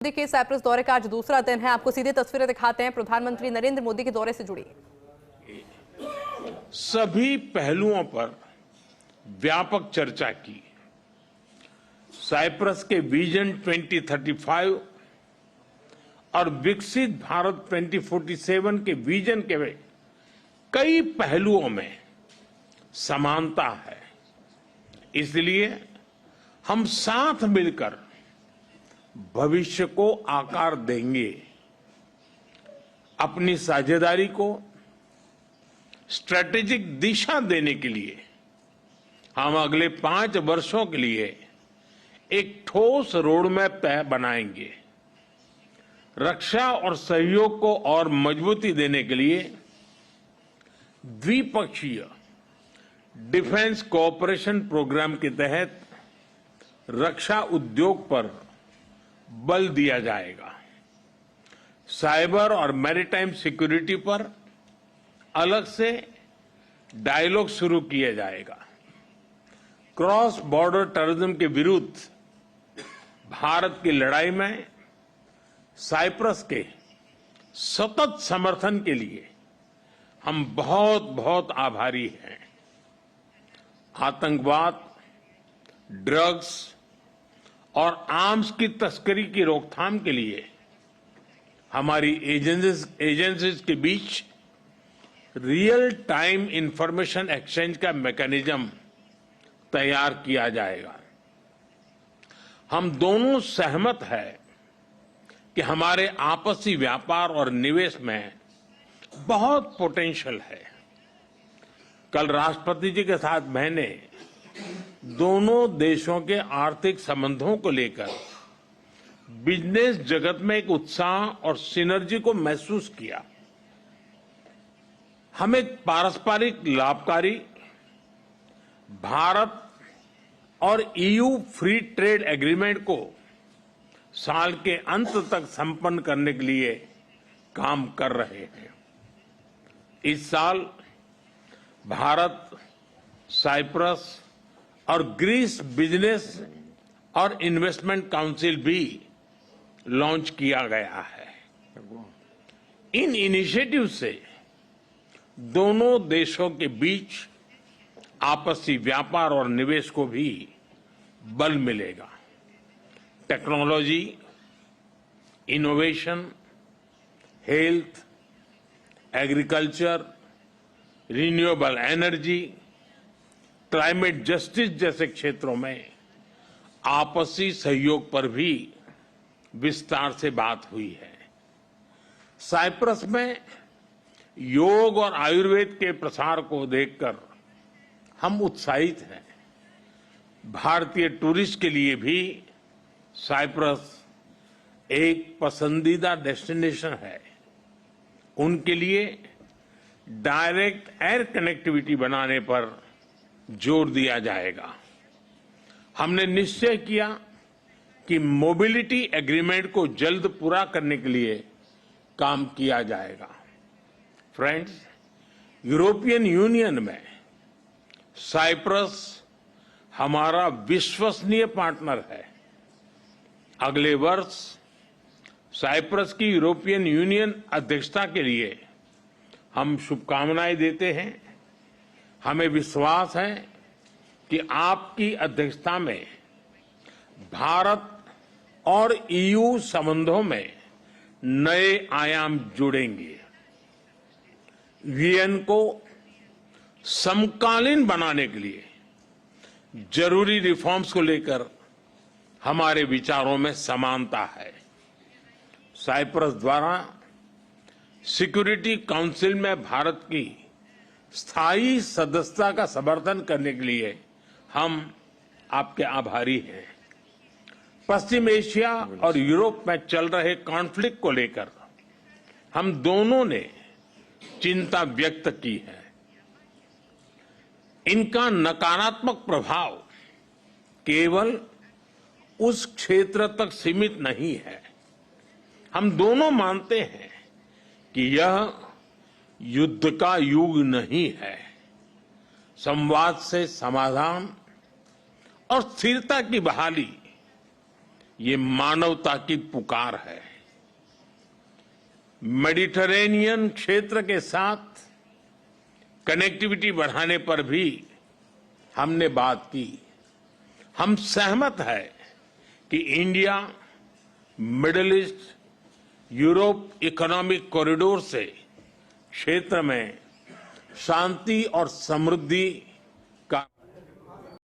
मोदी के साइप्रस दौरे का आज दूसरा दिन है। आपको सीधे तस्वीरें दिखाते हैं प्रधानमंत्री नरेंद्र मोदी के दौरे से जुड़ी। सभी पहलुओं पर व्यापक चर्चा की। साइप्रस के विजन 2035 और विकसित भारत 2047 के विजन के कई पहलुओं में समानता है। इसलिए हम साथ मिलकर भविष्य को आकार देंगे। अपनी साझेदारी को स्ट्रैटेजिक दिशा देने के लिए हम अगले 5 वर्षों के लिए एक ठोस रोडमैप बनाएंगे। रक्षा और सहयोग को और मजबूती देने के लिए द्विपक्षीय डिफेंस कोऑपरेशन प्रोग्राम के तहत रक्षा उद्योग पर बल दिया जाएगा। साइबर और मैरीटाइम सिक्योरिटी पर अलग से डायलॉग शुरू किया जाएगा। क्रॉस बॉर्डर टेररिज्म के विरुद्ध भारत की लड़ाई में साइप्रस के सतत समर्थन के लिए हम बहुत बहुत आभारी हैं। आतंकवाद, ड्रग्स और आर्म्स की तस्करी की रोकथाम के लिए हमारी एजेंसीज के बीच रियल टाइम इंफॉर्मेशन एक्सचेंज का मैकेनिज्म तैयार किया जाएगा। हम दोनों सहमत हैं कि हमारे आपसी व्यापार और निवेश में बहुत पोटेंशियल है। कल राष्ट्रपति जी के साथ मैंने दोनों देशों के आर्थिक संबंधों को लेकर बिजनेस जगत में एक उत्साह और सिनर्जी को महसूस किया। हम एक पारस्परिक लाभकारी भारत और ईयू फ्री ट्रेड एग्रीमेंट को साल के अंत तक संपन्न करने के लिए काम कर रहे हैं। इस साल भारत, साइप्रस और ग्रीस बिजनेस और इन्वेस्टमेंट काउंसिल भी लॉन्च किया गया है। इन इनिशिएटिव से दोनों देशों के बीच आपसी व्यापार और निवेश को भी बल मिलेगा। Technology, innovation, health, agriculture, renewable energy, climate justice जैसे क्षेत्रों में आपसी सहयोग पर भी विस्तार से बात हुई है। साइप्रस में योग और आयुर्वेद के प्रसार को देखकर हम उत्साहित हैं। भारतीय टूरिस्ट के लिए भी साइप्रस एक पसंदीदा डेस्टिनेशन है। उनके लिए डायरेक्ट एयर कनेक्टिविटी बनाने पर जोर दिया जाएगा। हमने निश्चय किया कि मोबिलिटी एग्रीमेंट को जल्द पूरा करने के लिए काम किया जाएगा। फ्रेंड्स, यूरोपियन यूनियन में साइप्रस हमारा विश्वसनीय पार्टनर है। अगले वर्ष साइप्रस की यूरोपियन यूनियन अध्यक्षता के लिए हम शुभकामनाएं देते हैं। हमें विश्वास है कि आपकी अध्यक्षता में भारत और ईयू संबंधों में नए आयाम जुड़ेंगे। वीएन को समकालीन बनाने के लिए जरूरी रिफॉर्म्स को लेकर हमारे विचारों में समानता है। साइप्रस द्वारा सिक्योरिटी काउंसिल में भारत की स्थायी सदस्यता का समर्थन करने के लिए हम आपके आभारी हैं। पश्चिम एशिया और यूरोप में चल रहे कॉन्फ्लिक्ट को लेकर हम दोनों ने चिंता व्यक्त की है। इनका नकारात्मक प्रभाव केवल उस क्षेत्र तक सीमित नहीं है। हम दोनों मानते हैं कि यह युद्ध का युग नहीं है। संवाद से समाधान और स्थिरता की बहाली ये मानवता की पुकार है। मेडिटरेनियन क्षेत्र के साथ कनेक्टिविटी बढ़ाने पर भी हमने बात की। हम सहमत है कि India middle east Europe economic corridor से क्षेत्र में शांति और समृद्धि